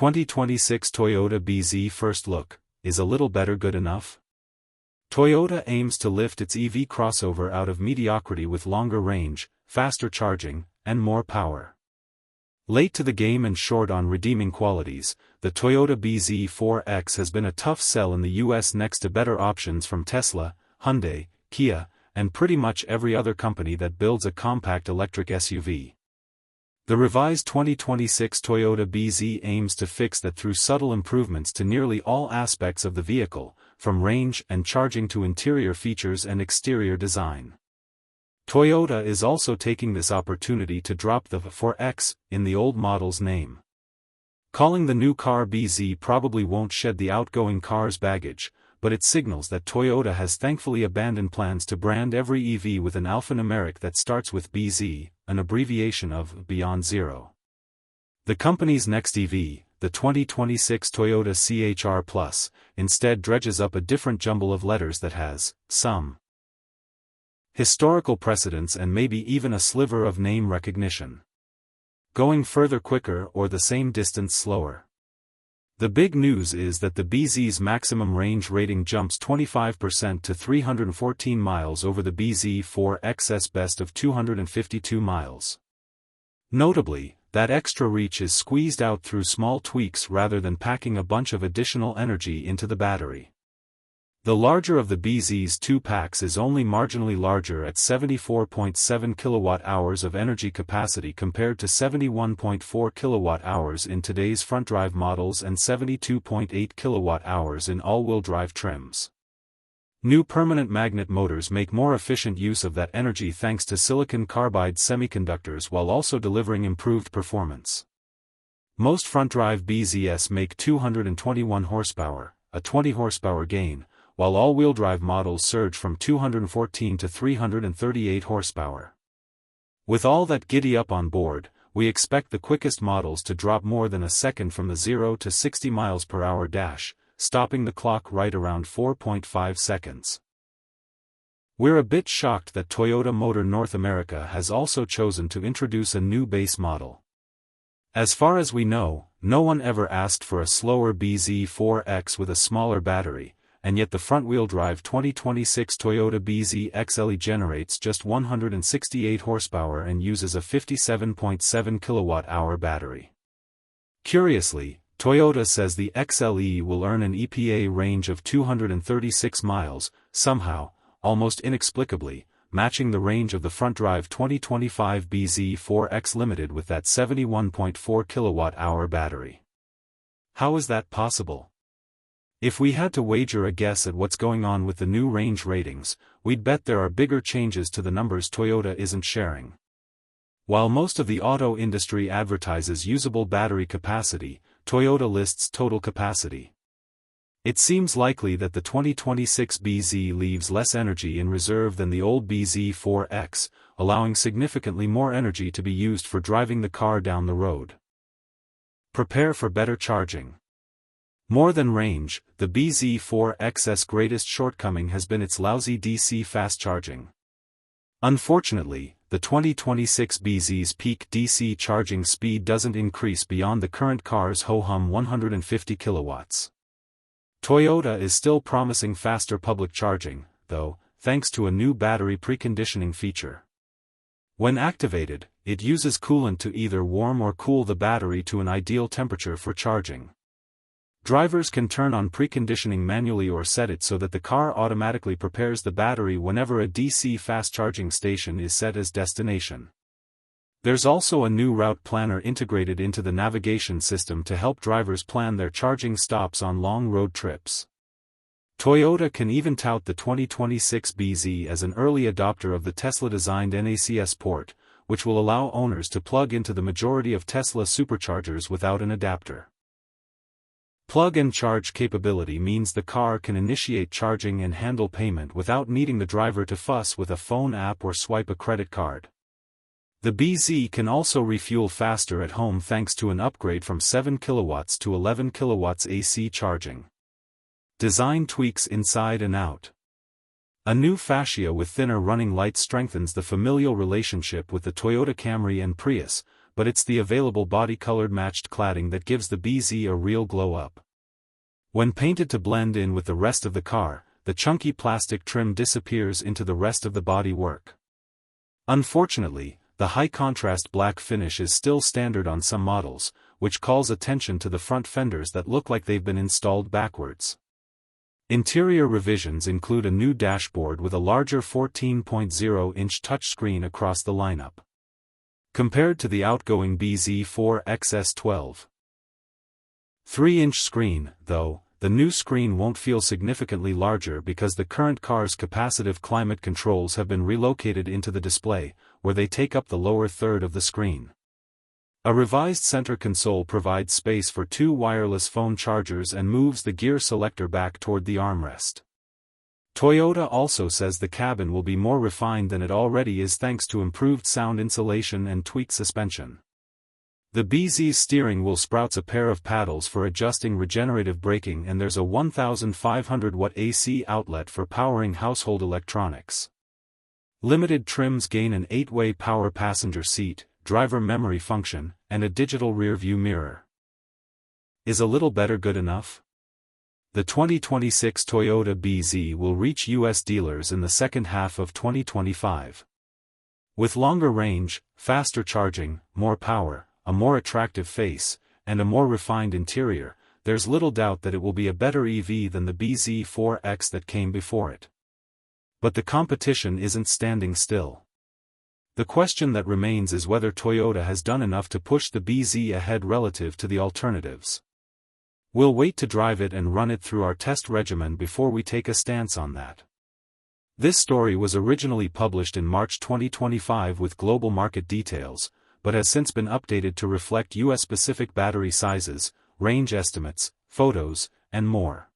2026 Toyota BZ First Look, is a little better good enough? Toyota aims to lift its EV crossover out of mediocrity with longer range, faster charging, and more power. Late to the game and short on redeeming qualities, the Toyota BZ4X has been a tough sell in the US next to better options from Tesla, Hyundai, Kia, and pretty much every other company that builds a compact electric SUV. The revised 2026 Toyota BZ aims to fix that through subtle improvements to nearly all aspects of the vehicle, from range and charging to interior features and exterior design. Toyota is also taking this opportunity to drop the 4X in the old model's name. Calling the new car BZ probably won't shed the outgoing car's baggage, but it signals that Toyota has thankfully abandoned plans to brand every EV with an alphanumeric that starts with BZ, an abbreviation of Beyond Zero. The company's next EV, the 2026 Toyota CHR Plus, instead dredges up a different jumble of letters that has some historical precedence and maybe even a sliver of name recognition. Going further quicker or the same distance slower. The big news is that the BZ's maximum range rating jumps 25% to 314 miles over the BZ4X's best of 252 miles. Notably, that extra reach is squeezed out through small tweaks rather than packing a bunch of additional energy into the battery. The larger of the BZ's two packs is only marginally larger at 74.7 kWh of energy capacity compared to 71.4 kWh in today's front-drive models and 72.8 kWh in all-wheel drive trims. New permanent magnet motors make more efficient use of that energy thanks to silicon carbide semiconductors while also delivering improved performance. Most front-drive BZs make 221 horsepower, a 20 horsepower gain, while all-wheel drive models surge from 214 to 338 horsepower. With all that giddy-up on board, we expect the quickest models to drop more than a second from the 0 to 60 miles per hour dash, stopping the clock right around 4.5 seconds. We're a bit shocked that Toyota Motor North America has also chosen to introduce a new base model. As far as we know, no one ever asked for a slower BZ4X with a smaller battery, and yet the front-wheel drive 2026 Toyota BZ XLE generates just 168 horsepower and uses a 57.7 kWh battery. Curiously, Toyota says the XLE will earn an EPA range of 236 miles, somehow, almost inexplicably, matching the range of the front-drive 2025 BZ4X Limited with that 71.4 kWh battery. How is that possible? If we had to wager a guess at what's going on with the new range ratings, we'd bet there are bigger changes to the numbers Toyota isn't sharing. While most of the auto industry advertises usable battery capacity, Toyota lists total capacity. It seems likely that the 2026 BZ leaves less energy in reserve than the old BZ4X, allowing significantly more energy to be used for driving the car down the road. Prepare for better charging. More than range, the BZ4X's greatest shortcoming has been its lousy DC fast charging. Unfortunately, the 2026 BZ's peak DC charging speed doesn't increase beyond the current car's ho-hum 150 kilowatts. Toyota is still promising faster public charging, though, thanks to a new battery preconditioning feature. When activated, it uses coolant to either warm or cool the battery to an ideal temperature for charging. Drivers can turn on preconditioning manually or set it so that the car automatically prepares the battery whenever a DC fast charging station is set as destination. There's also a new route planner integrated into the navigation system to help drivers plan their charging stops on long road trips. Toyota can even tout the 2026 BZ as an early adopter of the Tesla-designed NACS port, which will allow owners to plug into the majority of Tesla superchargers without an adapter. Plug-and-charge capability means the car can initiate charging and handle payment without needing the driver to fuss with a phone app or swipe a credit card. The BZ can also refuel faster at home thanks to an upgrade from 7 kilowatts to 11 kilowatts AC charging. Design tweaks inside and out. A new fascia with thinner running lights strengthens the familial relationship with the Toyota Camry and Prius, but it's the available body-colored matched cladding that gives the BZ a real glow-up. When painted to blend in with the rest of the car, the chunky plastic trim disappears into the rest of the body work. Unfortunately, the high-contrast black finish is still standard on some models, which calls attention to the front fenders that look like they've been installed backwards. Interior revisions include a new dashboard with a larger 14.0-inch touchscreen across the lineup, compared to the outgoing BZ4 XS12. 3-inch screen, though, the new screen won't feel significantly larger because the current car's capacitive climate controls have been relocated into the display, where they take up the lower third of the screen. A revised center console provides space for 2 wireless phone chargers and moves the gear selector back toward the armrest. Toyota also says the cabin will be more refined than it already is thanks to improved sound insulation and tweaked suspension. The BZ's steering wheel sprouts a pair of paddles for adjusting regenerative braking, and there's a 1,500-watt AC outlet for powering household electronics. Limited trims gain an 8-way power passenger seat, driver memory function, and a digital rear-view mirror. Is a little better good enough? The 2026 Toyota BZ will reach U.S. dealers in the second half of 2025. With longer range, faster charging, more power, a more attractive face, and a more refined interior, there's little doubt that it will be a better EV than the BZ4X that came before it. But the competition isn't standing still. The question that remains is whether Toyota has done enough to push the BZ ahead relative to the alternatives. We'll wait to drive it and run it through our test regimen before we take a stance on that. This story was originally published in March 2025 with global market details, but has since been updated to reflect US-specific battery sizes, range estimates, photos, and more.